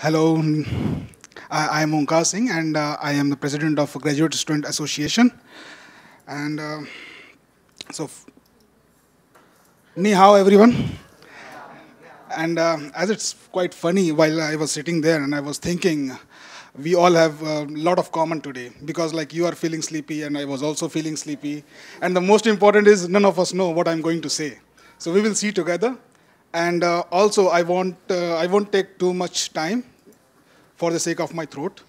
Hello, I am Onkar Singh, and I am the president of Graduate Student Association. And ni hao everyone. And as it's quite funny, while I was sitting there and I was thinking, we all have a lot of common today because like you are feeling sleepy and I was also feeling sleepy. And the most important is none of us know what I'm going to say. So we will see together. And also I won't take too much time for the sake of my throat.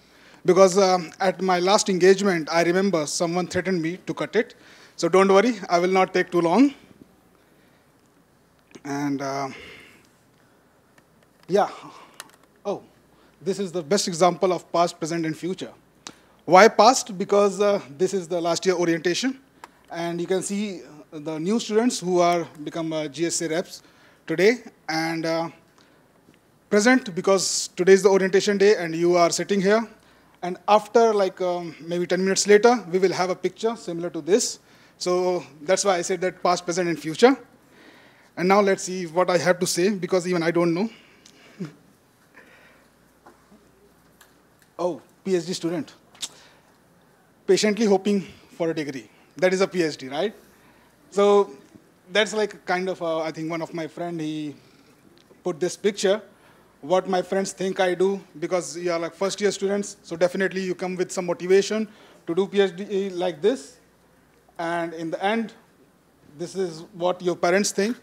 Because at my last engagement, I remember someone threatened me to cut it. So don't worry, I will not take too long. And yeah, oh, this is the best example of past, present, and future. Why past? Because this is the last year orientation. And you can see the new students who are become GSA reps today. And present, because today is the orientation day and you are sitting here. And after like maybe 10 minutes later, we will have a picture similar to this. So that's why I said that past, present, and future. And now let's see what I have to say, because even I don't know. Oh, PhD student. Patiently hoping for a degree. That is a PhD, right? So that's like kind of, I think one of my friend, he put this picture. What my friends think I do, because you are like first year students, so definitely you come with some motivation to do PhD like this. And in the end, this is what your parents think.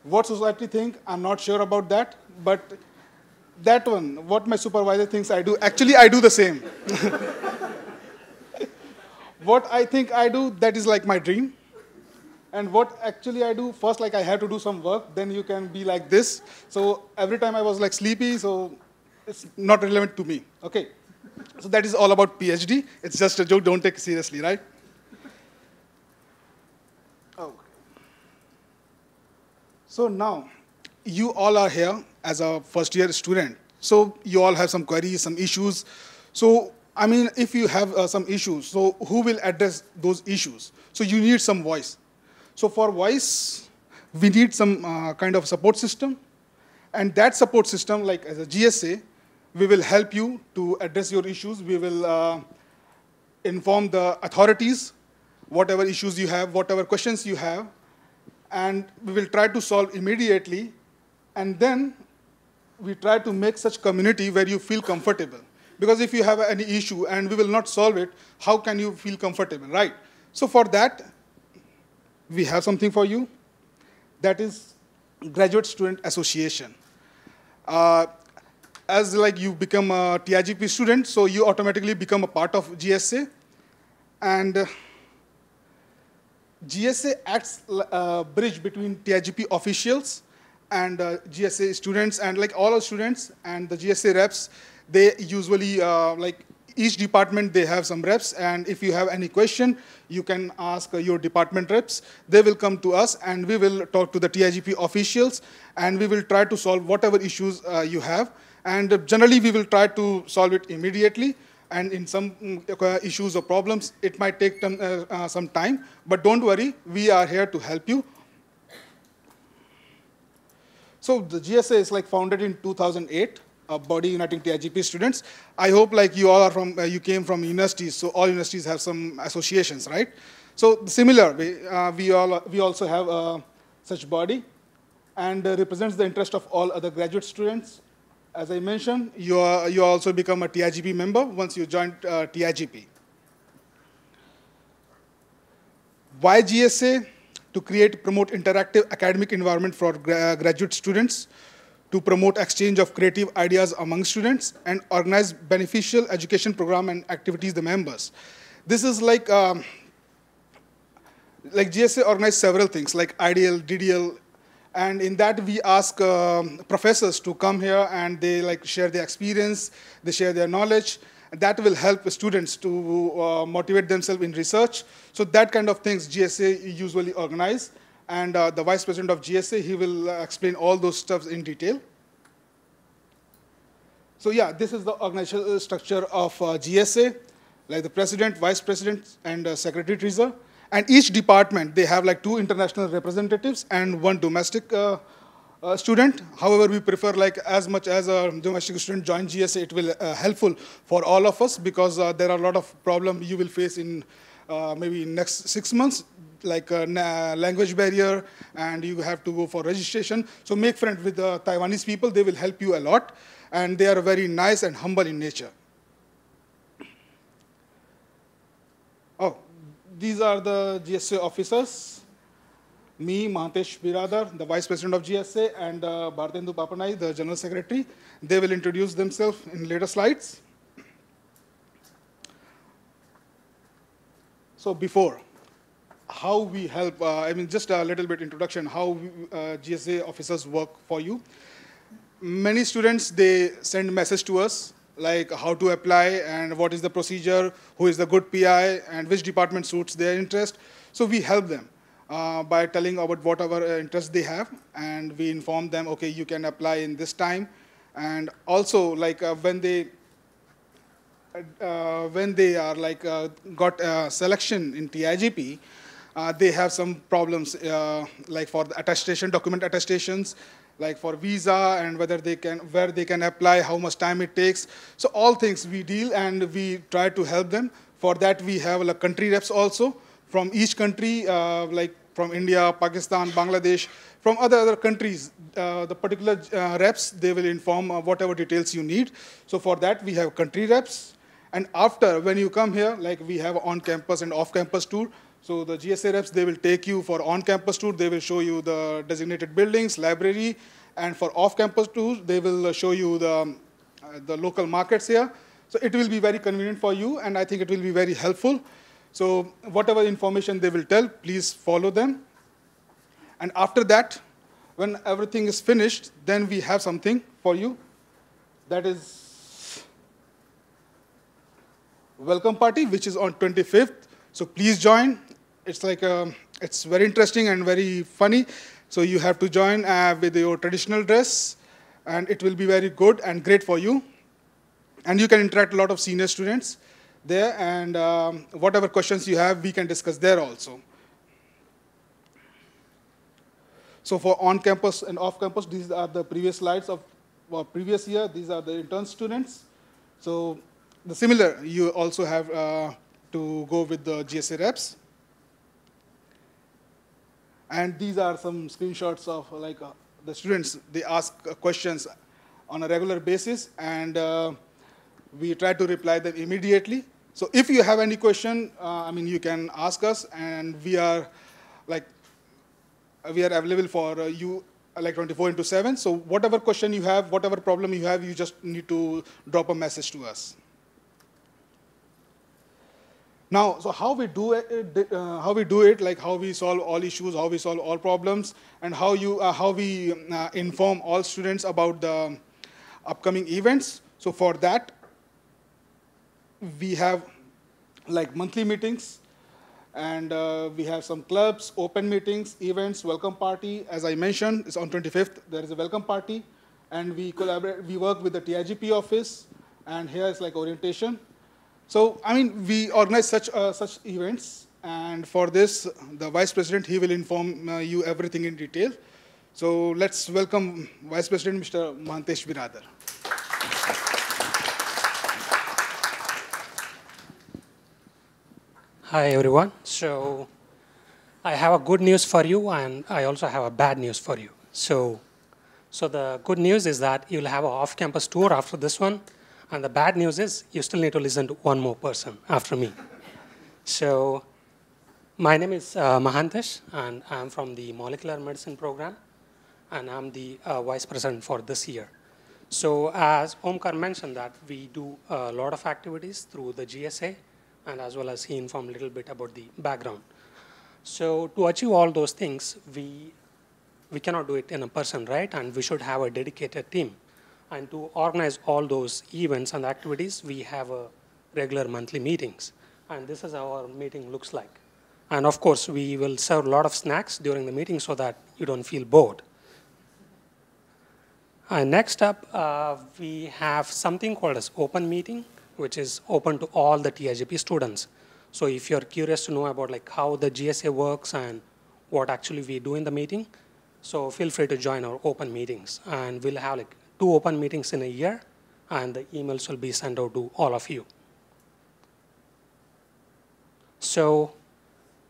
What society think, I'm not sure about that. But that one, what my supervisor thinks I do, actually I do the same. What I think I do, that is like my dream. And what actually I do, first like I have to do some work, then you can be like this. So every time I was like sleepy, so it's not relevant to me, okay? So that is all about PhD. It's just a joke, don't take it seriously, right? Okay. So now, you all are here as a first year student. So you all have some queries, some issues. So, I mean, if you have some issues, so who will address those issues? So you need some voice. So for voice, we need some kind of support system. And that support system, like as a GSA, we will help you to address your issues. We will inform the authorities, whatever issues you have, whatever questions you have. And we will try to solve immediately. And then we try to make such community where you feel comfortable. Because if you have any issue and we will not solve it, how can you feel comfortable, right? So for that, we have something for you. That is Graduate Student Association. As like you become a TIGP student, so you automatically become a part of GSA. And GSA acts a bridge between TIGP officials and GSA students, and like all our students and the GSA reps, they usually like each department, they have some reps, and if you have any question, you can ask your department reps. They will come to us, and we will talk to the TIGP officials, and we will try to solve whatever issues you have. And generally, we will try to solve it immediately. And in some issues or problems, it might take some time. But don't worry, we are here to help you. So the GSA is like founded in 2008. A body uniting TIGP students. I hope like you all are from, you came from universities, so all universities have some associations, right? So similar, we also have such body, and represents the interest of all other graduate students. As I mentioned, you also become a TIGP member once you join TIGP. Why GSA? To promote interactive academic environment for graduate students, to promote exchange of creative ideas among students, and organize beneficial education program and activities the members. This is like GSA organize several things like IDL, DDL, and in that we ask professors to come here and they like share their experience, they share their knowledge. That will help students to motivate themselves in research. So that kind of things GSA usually organize. And the vice president of GSA, he will explain all those stuff in detail. So yeah, this is the organizational structure of GSA, like the president, vice president, and secretary treasurer. And each department, they have like 2 international representatives and 1 domestic student. However, we prefer like as much as a domestic student join GSA, it will helpful for all of us, because there are a lot of problems you will face in maybe next 6 months, like language barrier, and you have to go for registration. So make friends with the Taiwanese people. They will help you a lot, and they are very nice and humble in nature. Oh, these are the GSA officers. Me, Mahatesh Biradar, the Vice President of GSA, and Bhartendu Papanai, the General Secretary. They will introduce themselves in later slides. So before, how we help, just a little bit introduction, how GSA officers work for you. Many students, they send message to us, like how to apply and what is the procedure, who is the good PI, and which department suits their interest. So we help them by telling about whatever interest they have, and we inform them, okay, you can apply in this time. And also, like when they are like got selection in TIGP, they have some problems like for the attestation, document attestations, like for visa and where they can apply, how much time it takes. So all things we deal, and we try to help them. For that, we have like country reps also from each country, like from India, Pakistan, Bangladesh, from other countries. The particular reps, they will inform whatever details you need. So for that, we have country reps. And after, when you come here, like we have on-campus and off-campus tour. So the GSA reps, they will take you for on-campus tour. They will show you the designated buildings, library. And for off-campus tours, they will show you the local markets here. So it will be very convenient for you, and I think it will be very helpful. So whatever information they will tell, please follow them. And after that, when everything is finished, then we have something for you. That is welcome party, which is on 25th. So please join. It's like it's very interesting and very funny. So you have to join with your traditional dress, and it will be very good and great for you. And you can interact a lot of senior students there, and whatever questions you have, we can discuss there also. So for on-campus and off-campus, these are the previous slides of previous year. These are the intern students. So the similar, you also have to go with the GSA reps. And these are some screenshots of like the students. They ask questions on a regular basis, and we try to reply them immediately. So if you have any question, you can ask us, and we are available for you like 24/7. So whatever question you have, whatever problem you have, you just need to drop a message to us. Now, so how we do it, like how we solve all issues, how we solve all problems, and how we inform all students about the upcoming events. So for that, we have like monthly meetings, and we have some clubs, open meetings, events, welcome party. As I mentioned, it's on 25th. There is a welcome party, and we collaborate. We work with the TIGP office, and here is like orientation. So we organize such events, and for this, the Vice President, he will inform you everything in detail. So let's welcome Vice President, Mr. Mahatesh Biradar. Hi, everyone. So I have a good news for you, and I also have a bad news for you. So the good news is that you'll have an off-campus tour after this one, and the bad news is you still need to listen to one more person after me. So my name is Mahatesh, and I'm from the Molecular Medicine program, and I'm the Vice President for this year. So as Omkar mentioned, that we do a lot of activities through the GSA, and as well as he informed a little bit about the background. So to achieve all those things, we cannot do it in a person, right? And we should have a dedicated team. And to organize all those events and activities, we have regular monthly meetings. And this is how our meeting looks like. And of course, we will serve a lot of snacks during the meeting so that you don't feel bored. And next up, we have something called as open meeting, which is open to all the TIGP students. So if you're curious to know about like how the GSA works and what actually we do in the meeting, So feel free to join our open meetings. And we'll have like 2 open meetings in a year, and the emails will be sent out to all of you. So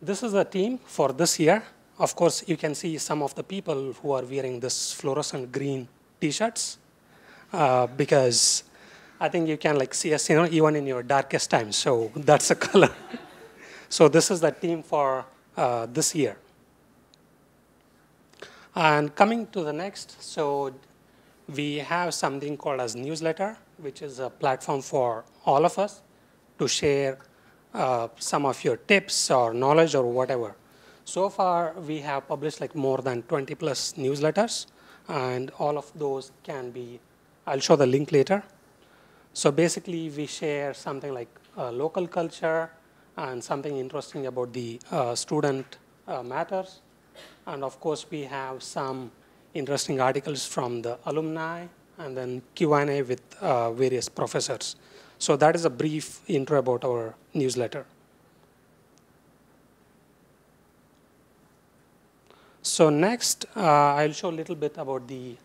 this is the team for this year. Of course, you can see some of the people who are wearing this fluorescent green T-shirts because I think you can like see us, even in your darkest times. So that's the color. So this is the team for this year. And coming to the next, so we have something called as newsletter, which is a platform for all of us to share some of your tips or knowledge or whatever. So far, we have published like more than 20 plus newsletters, and all of those can be, I'll show the link later. So basically, we share something like local culture and something interesting about the student matters. And of course, we have some interesting articles from the alumni and then Q&A with various professors. So that is a brief intro about our newsletter. So next, I'll show a little bit about the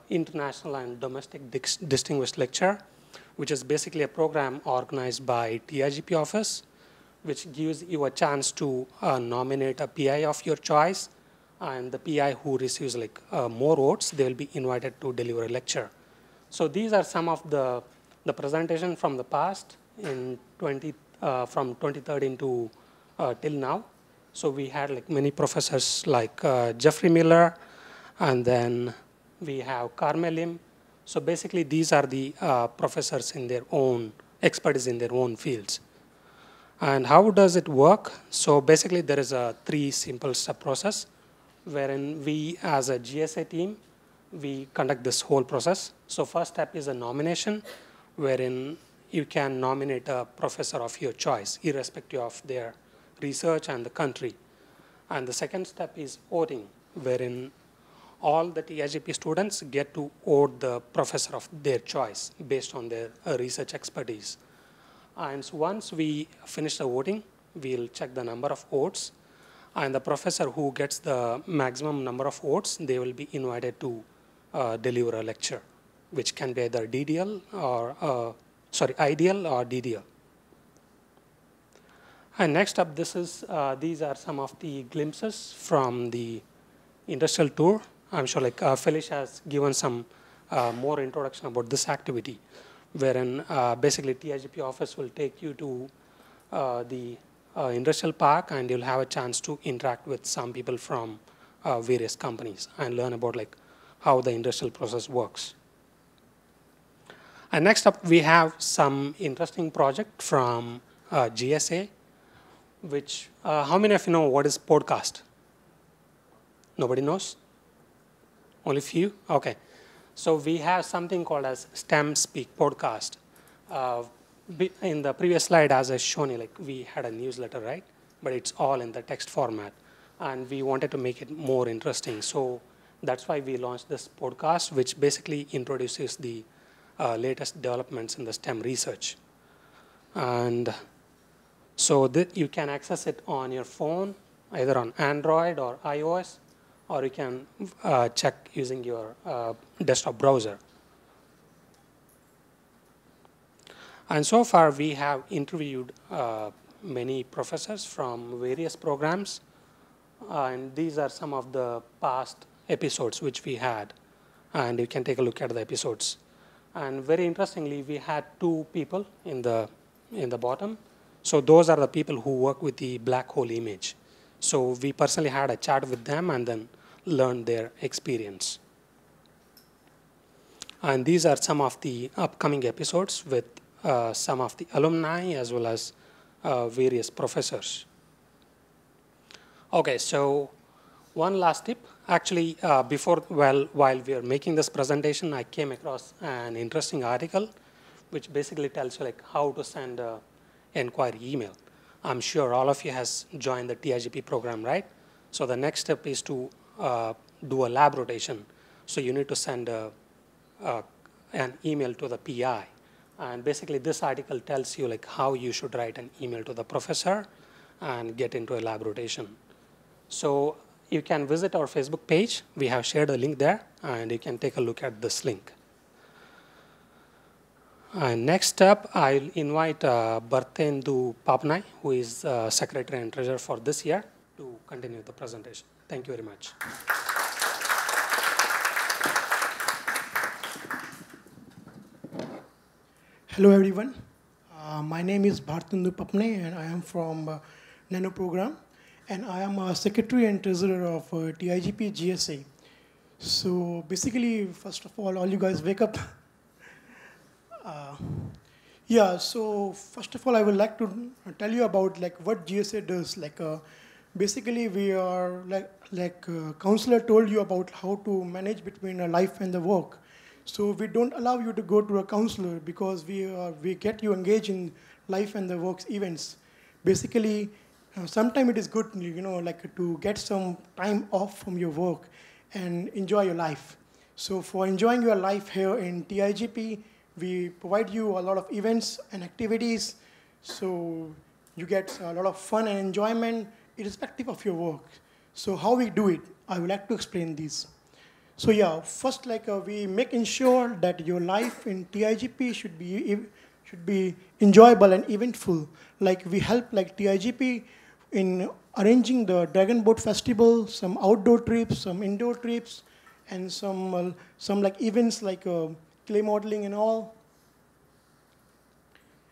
International and Domestic Distinguished Lecture, which is basically a program organized by TIGP office, which gives you a chance to nominate a PI of your choice, and the PI who receives like more votes, they will be invited to deliver a lecture. So these are some of the presentation from the past in from 2013 to till now. So we had like many professors like Jeffrey Miller, and then we have Carmel Lim. So basically these are the professors in their own expertise in their own fields. And how does it work? So basically there is a 3 simple step process wherein we as a GSA team, we conduct this whole process. So first step is a nomination wherein you can nominate a professor of your choice irrespective of their research and the country. And the second step is voting, wherein all the TIGP students get to vote the professor of their choice based on their research expertise. And so once we finish the voting, we'll check the number of votes. And the professor who gets the maximum number of votes, they will be invited to deliver a lecture, which can be either DDL or, IDL or DDL. And next up, these are some of the glimpses from the industrial tour. I'm sure like Felicia has given some more introduction about this activity, wherein basically TIGP office will take you to the industrial park, and you'll have a chance to interact with some people from various companies and learn about like how the industrial process works. And next up, we have some interesting project from GSA, which, how many of you know what is podcast? Nobody knows? Only few? Okay. So we have something called as STEM Speak podcast. In the previous slide, as I shown you, like we had a newsletter, right? But it's all in the text format. And we wanted to make it more interesting. So that's why we launched this podcast, which basically introduces the latest developments in the STEM research. And so that you can access it on your phone, either on Android or iOS, or you can check using your desktop browser. And so far, we have interviewed many professors from various programs. And these are some of the past episodes which we had. And you can take a look at the episodes. And very interestingly, we had 2 people in the bottom. So those are the people who work with the black hole image. So we personally had a chat with them and then learned their experience. And these are some of the upcoming episodes with some of the alumni as well as various professors. Okay, so one last tip. Actually, while we are making this presentation, I came across an interesting article which basically tells you like how to send an inquiry email. I'm sure all of you has joined the TIGP program, right? So the next step is to do a lab rotation. So you need to send an email to the PI. And basically this article tells you like how you should write an email to the professor and get into a lab rotation. So you can visit our Facebook page. We have shared a link there, and you can take a look at this link. And next up, I'll invite Bartendu Papnai, who is Secretary and Treasurer for this year, to continue the presentation. Thank you very much. Hello, everyone. My name is Bartendu Papnai, and I am from Nano Program, and I am a Secretary and Treasurer of TIGP GSA. So basically, first of all you guys wake up. Yeah, so first of all, I would like to tell you about what GSA does. Basically, we are counselor told you about how to manage between life and the work. So we don't allow you to go to a counselor because we get you engaged in life and the works events. Basically, sometimes it is good, to get some time off from your work and enjoy your life. So for enjoying your life here in TIGP, we provide you a lot of events and activities, so you get a lot of fun and enjoyment irrespective of your work. So how we do it, I would like to explain this. So yeah, first we make ensure that your life in TIGP should be enjoyable and eventful. We help TIGP in arranging the Dragon Boat Festival, some outdoor trips, some indoor trips, and some events clay modeling and all.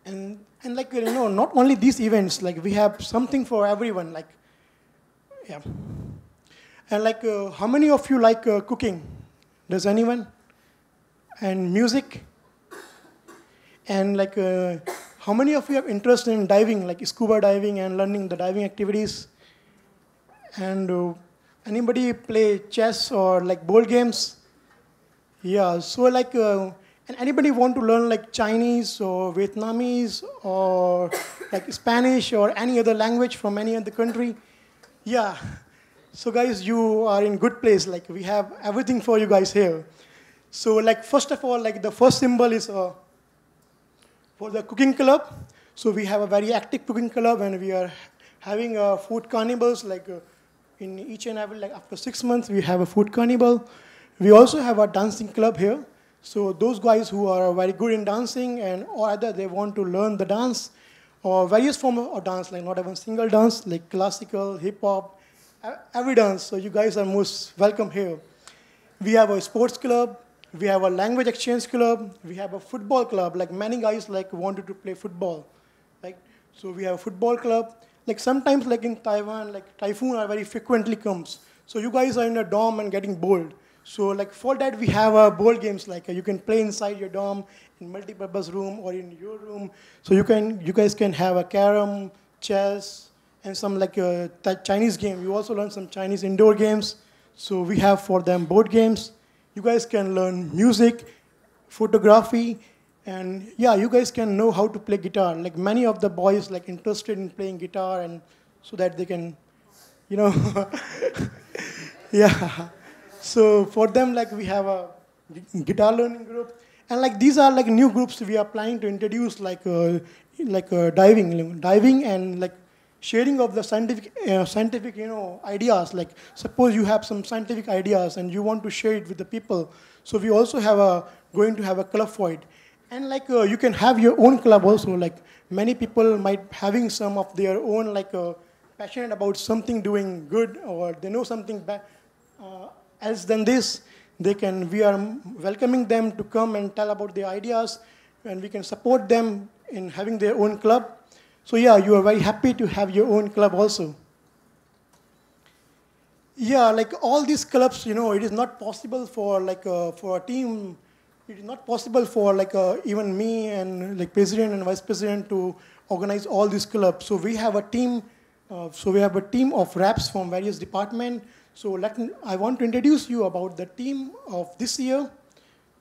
And not only these events, we have something for everyone. Yeah. And how many of you like cooking? Does anyone? And music? And how many of you have interest in diving, scuba diving and learning the diving activities? And anybody play chess or board games? Yeah, so and anybody want to learn Chinese or Vietnamese or Spanish or any other language from any other country? Yeah. So guys, you are in good place. We have everything for you guys here. So first of all, the first symbol is for the cooking club. So we have a very active cooking club, and we are having food carnivals in each and every, after 6 months, we have a food carnival. We also have a dancing club here. So those guys who are very good in dancing, or either they want to learn the dance, or various forms of dance, not even single dance, classical, hip-hop, every dance. So you guys are most welcome here. We have a sports club. We have a language exchange club. We have a football club. Many guys wanted to play football. So we have a football club. Sometimes in Taiwan, typhoon are very frequently comes. So you guys are in a dorm and getting bored. So for that, we have board games. You can play inside your dorm, in multi-purpose room, or in your room. So you guys can have a carom, chess, and some Chinese game. You also learn some Chinese indoor games. So we have for them board games. You guys can learn music, photography, and yeah, you guys can know how to play guitar. Many of the boys interested in playing guitar, and so that they can, yeah. So for them, we have a guitar learning group, and these are new groups we are planning to introduce, diving and sharing of the scientific ideas. Suppose you have some scientific ideas and you want to share it with the people. So we also have going to have a club for it, and you can have your own club also. Many people might having some of their own passionate about something doing good, or they know something else than this. We are welcoming them to come and tell about their ideas, and we can support them in having their own club. So yeah, you are very happy to have your own club also. Yeah, all these clubs, it is not possible for for a team. It is not possible for even me and president and vice president to organize all these clubs. So we have a team. So we have a team of reps from various departments. So I want to introduce you about the team of this year.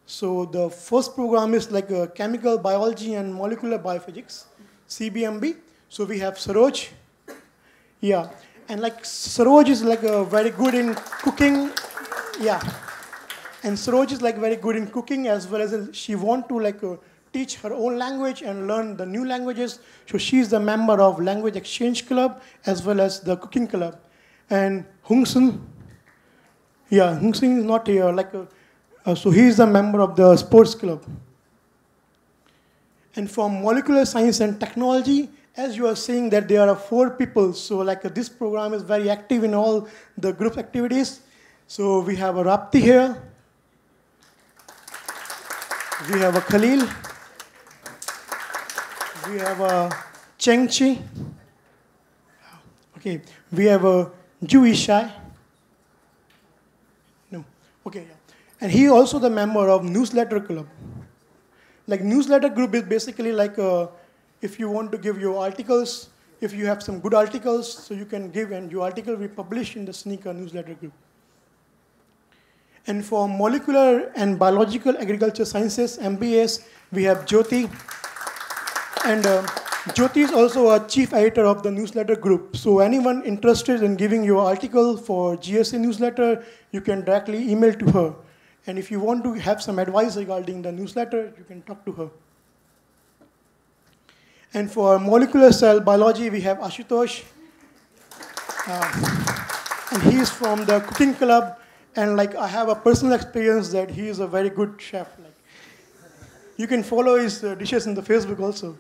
So the first program is chemical biology and molecular biophysics, CBMB. So we have Saroj. Yeah, and Saroj is very good in cooking. Yeah, and Saroj is very good in cooking, as well as she want to teach her own language and learn the new languages. So she is the member of language exchange club as well as the cooking club. And Hung Sun, yeah, Hung Sun is not here. So he is a member of the sports club. And from molecular science and technology, as you are saying that there are 4 people, so this program is very active in all the group activities. So we have a Rapti here. We have a Khalil. We have a Cheng Chi. Okay, we have a Juishai. No, okay, yeah. And he is also the member of newsletter club. Newsletter group is basically if you want to give your articles, if you have some good articles, so you can give, and your article will be published in the Sneaker newsletter group. And for molecular and biological agriculture sciences, MBAs, we have Jyoti. And Jyoti is also a chief editor of the newsletter group. So anyone interested in giving your article for GSA newsletter, you can directly email to her. And if you want to have some advice regarding the newsletter, you can talk to her. And for molecular cell biology, we have Ashutosh. And he is from the cooking club. And I have a personal experience that he is a very good chef. You can follow his dishes in the Facebook also.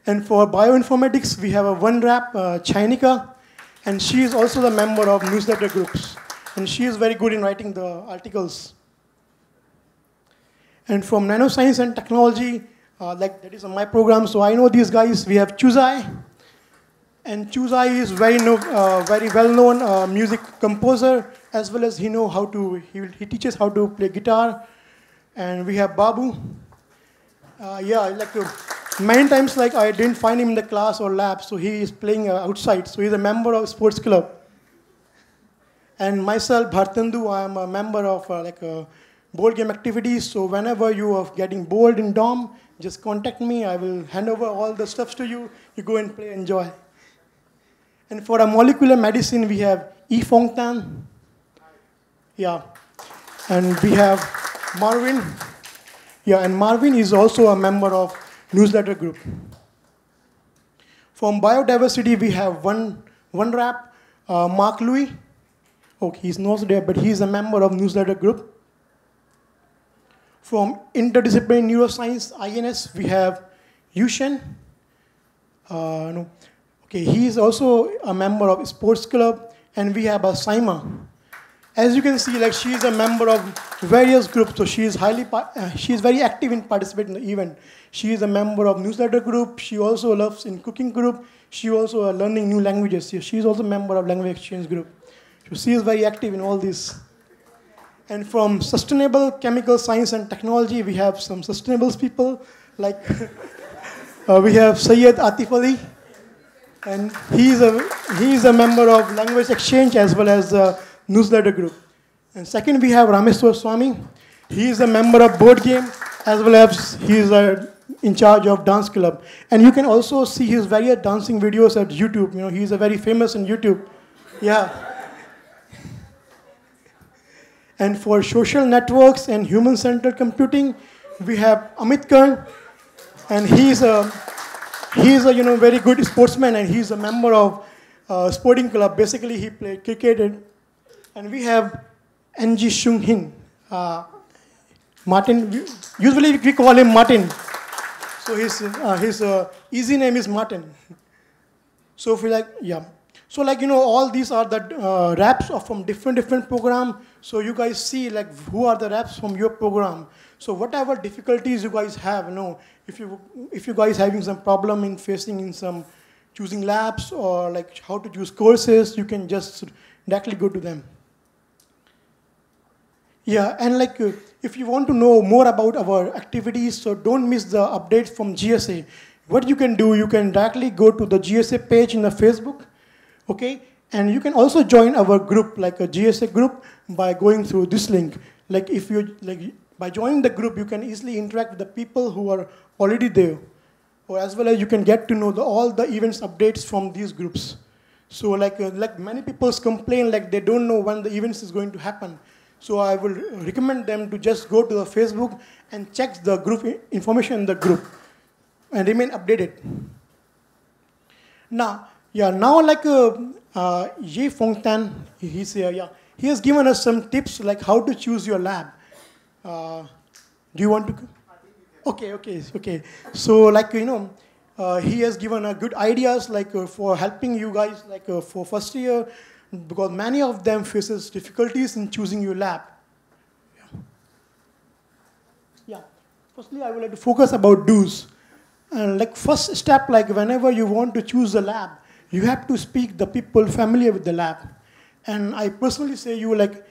And for bioinformatics, we have a one rap, Chainika. And she is also the member of newsletter groups. And she is very good in writing the articles. And from nanoscience and technology, that is my program, so I know these guys. We have Chuzai. And Chuzai is very well-known music composer, as well as he teaches how to play guitar. And we have Babu. Many times I didn't find him in the class or lab, so he is playing outside. So he's a member of sports club. And myself, Bhartandu, I am a member of board game activities. So whenever you are getting bored in dorm, just contact me. I will hand over all the stuff to you. You go and play, enjoy. And for a molecular medicine, we have Yi Fong Tan. Yeah. And we have Marvin. Yeah, and Marvin is also a member of newsletter group. From biodiversity, we have one rap, Mark Louis. Okay, he's not there, but he's a member of newsletter group. From interdisciplinary neuroscience, INS, we have Yushen. Okay, he is also a member of sports club, and we have a Saima. As you can see, she is a member of various groups, so she is very active in participating in the event. She is a member of newsletter group. She also loves in cooking group. She also learning new languages. She is also a member of language exchange group. So she is very active in all this. And from sustainable chemical science and technology, we have some sustainable people, we have Syed Atif Ali, and he is a member of language exchange as well as the newsletter group. And second, we have Rameswar Swami. He is a member of board game as well as he is in charge of dance club. And you can also see his various dancing videos at YouTube. He is very famous on YouTube. Yeah. And for social networks and human-centered computing, we have Amit Karn, and he is a very good sportsman, and he is a member of sporting club. Basically, he played cricket. And we have NG Shung Hin, Martin. Usually we call him Martin. So his easy name is Martin. So if we So all these are the raps from different program. So you guys see who are the raps from your program. So whatever difficulties you guys have, if you guys having some problem in some choosing labs or how to choose courses, you can just directly go to them. Yeah, and if you want to know more about our activities, so don't miss the updates from GSA. What you can do, you can directly go to the GSA page in the Facebook. Okay, and you can also join our group, a GSA group, by going through this link. By joining the group, you can easily interact with the people who are already there, or as well as you can get to know all the events updates from these groups. So many people complain they don't know when the events is going to happen. So I will recommend them to just go to the Facebook and check the group information in the group and remain updated. Now, Yeah, now like Ye Fongtan, he's here, yeah. He has given us some tips like how to choose your lab. Do you want to? Okay. So like, he has given good ideas like for helping you guys like for first year, because many of them faces difficulties in choosing your lab. Yeah. Firstly, I would like to focus about do's. And like first step, like whenever you want to choose a lab, you have to speak the people familiar with the lab. And I personally say you like,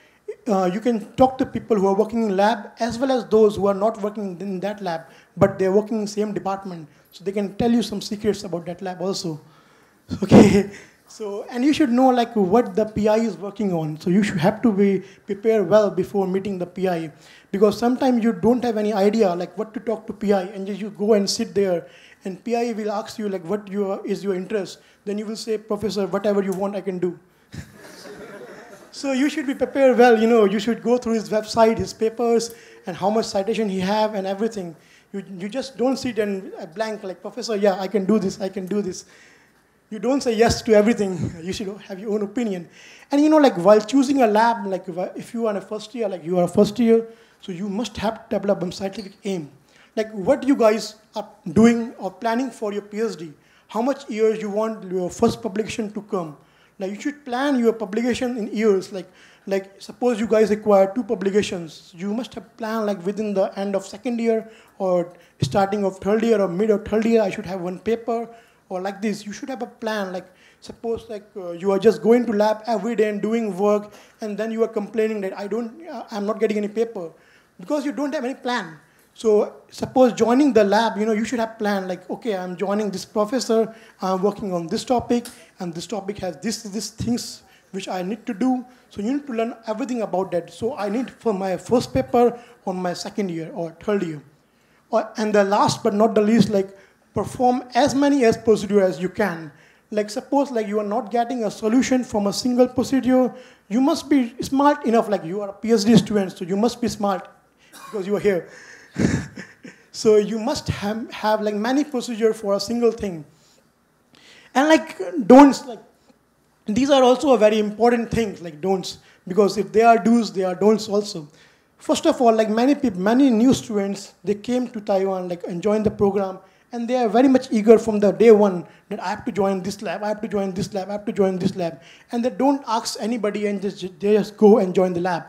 you can talk to people who are working in lab as well as those who are not working in that lab, but they're working in the same department. So they can tell you some secrets about that lab also. Okay. So, and you should know like what the PI is working on. So you should have to be prepared well before meeting the PI. Because sometimes you don't have any idea like what to talk to PI, and just you go and sit there and PI will ask you like what is your interest. Then you will say, Professor, whatever you want I can do. So you should be prepared well, you should go through his website, his papers, and how much citation he have and everything. You just don't sit and blank like, Professor, yeah, I can do this, I can do this. You don't say yes to everything. You should have your own opinion. And like while choosing a lab, like if you are in a first year, like you are a first year, so you must have to develop a scientific aim. Like what you guys are doing or planning for your PhD, how much years you want your first publication to come. Now you should plan your publication in years. Like suppose you guys require 2 publications, you must have planned like within the end of second year or starting of third year or mid of third year, I should have 1 paper, or like this. You should have a plan. Like suppose like you are just going to lab every day and doing work, and then you are complaining that I'm not getting any paper, because you don't have any plan. So suppose joining the lab, you should have plan like, okay, I'm joining this professor, I'm working on this topic, and this topic has these things which I need to do. So you need to learn everything about that. So I need for my first paper on my second year or third year. And the last but not the least, like perform as many as procedure as you can. Like suppose like you are not getting a solution from a single procedure, you must be smart enough, like you are a PhD student, so you must be smart because you are here. So you must have like many procedure for a single thing. And like don'ts, like these are also a very important things, like don'ts, because if they are do's, they are don'ts also. First of all, like many new students, they came to Taiwan like and joined the program, and they are very much eager from the day one that I have to join this lab, I have to join this lab, I have to join this lab. And they don't ask anybody and they just go and join the lab.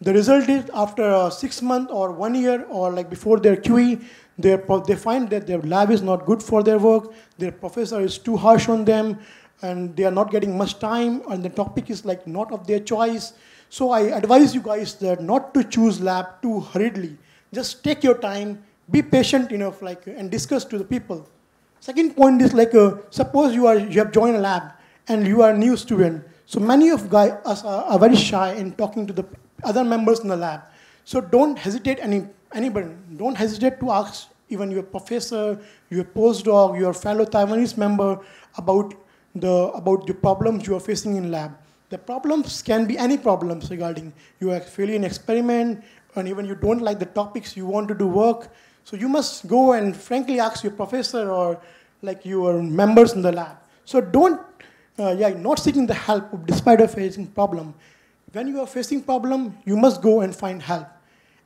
The result is after 6 months or 1 year or like before their QE, they find that their lab is not good for their work, their professor is too harsh on them, and they are not getting much time, and the topic is like not of their choice. So I advise you guys that not to choose lab too hurriedly. Just take your time, be patient enough, like, and discuss to the people. Second point is like, suppose you have joined a lab and you are a new student. So many of us are very shy in talking to the other members in the lab. So don't hesitate anybody. Don't hesitate to ask even your professor, your postdoc, your fellow Taiwanese member about the problems you are facing in lab. The problems can be any problems regarding you are failing an experiment, and even you don't like the topics you want to do work. So you must go and frankly ask your professor or like your members in the lab. So don't, not seeking the help despite of facing problem. When you are facing problem, you must go and find help.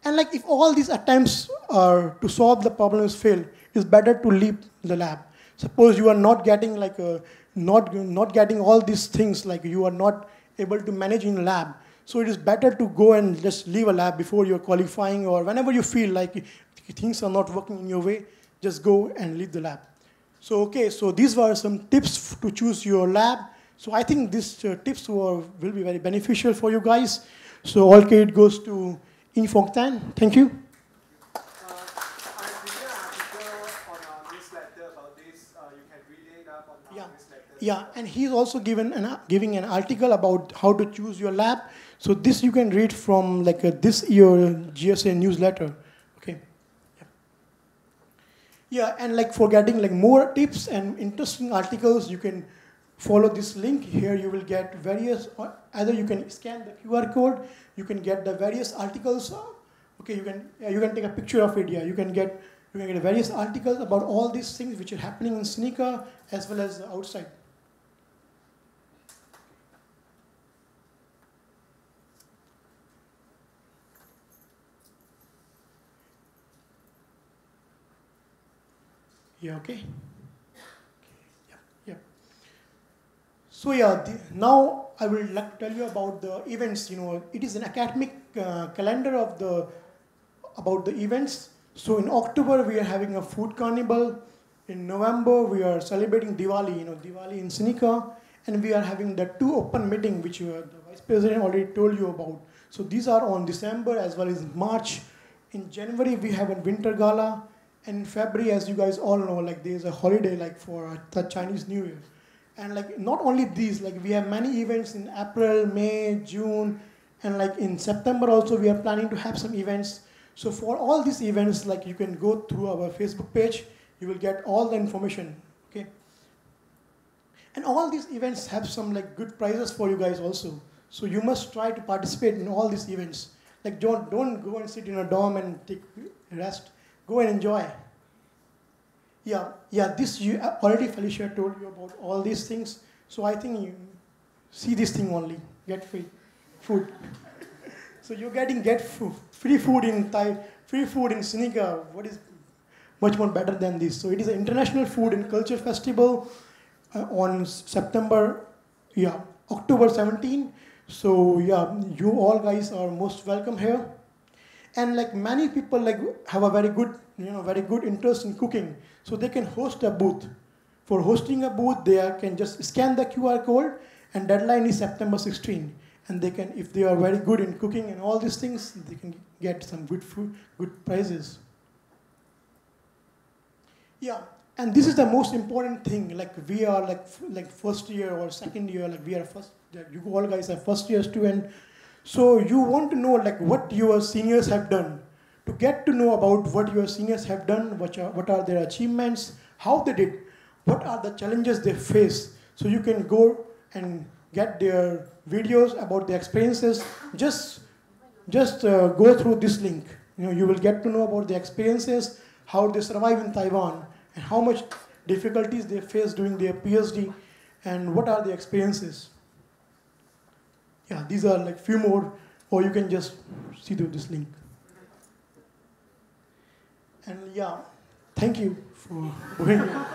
And like if all these attempts to solve the problems fail, it's better to leave the lab. Suppose you are not getting like not getting all these things, like you are not able to manage in lab. So it is better to go and just leave a lab before you're qualifying, or whenever you feel like things are not working in your way, just go and leave the lab. So okay, so these were some tips to choose your lab. So I think these tips will be very beneficial for you guys. So all credit goes to In Fong Tan. Thank you. I did an article on our newsletter about this. You can read it up on our newsletter. Yeah, and he's also giving an article about how to choose your lab. So this you can read from like this year GSA newsletter. Okay. Yeah, and like for getting like more tips and interesting articles, you can follow this link. Here you will get various, either you can scan the QR code, you can get the various articles. Okay, you can take a picture of it. Yeah, you can get various articles about all these things which are happening in SNICA as well as outside. Yeah, okay. Yeah. So yeah, now I will tell you about the events. It is an academic calendar of about the events. So in October we are having a food carnival. In November we are celebrating Diwali. Diwali in Seneca, and we are having the 2 open meeting which the Vice President already told you about. So these are on December as well as March. In January we have a winter gala, and in February, as you guys all know, there is a holiday for the Chinese New Year. And not only these, we have many events in April, May, June, and in September also we are planning to have some events. So for all these events, you can go through our Facebook page, you will get all the information, okay? And all these events have some good prizes for you guys also. So you must try to participate in all these events. Don't go and sit in a dorm and take rest. Go and enjoy. Yeah, this already Felicia told you about all these things. So I think you see this thing only, get free food. So you're getting free food in Thai, free food in Seneca. What is much more better than this? So it is an International Food and Culture Festival on October 17. So yeah, you all guys are most welcome here. And many people have a very good interest in cooking, so they can host a booth. For hosting a booth, they can just scan the QR code, and deadline is September 16. And they can, if they are very good in cooking and all these things, they can get some good food, good prizes. Yeah, and this is the most important thing. We are first year or second year, we are you all guys are first year student. So you want to know what your seniors have done. To get to know about what your seniors have done, what are their achievements, how they did, what are the challenges they face. So you can go and get their videos about their experiences. Just go through this link. You will get to know about their experiences, how they survive in Taiwan, and how much difficulties they face during their PhD, and what are the experiences. Yeah, these are few more, or you can just see through this link. And yeah, thank you for being here.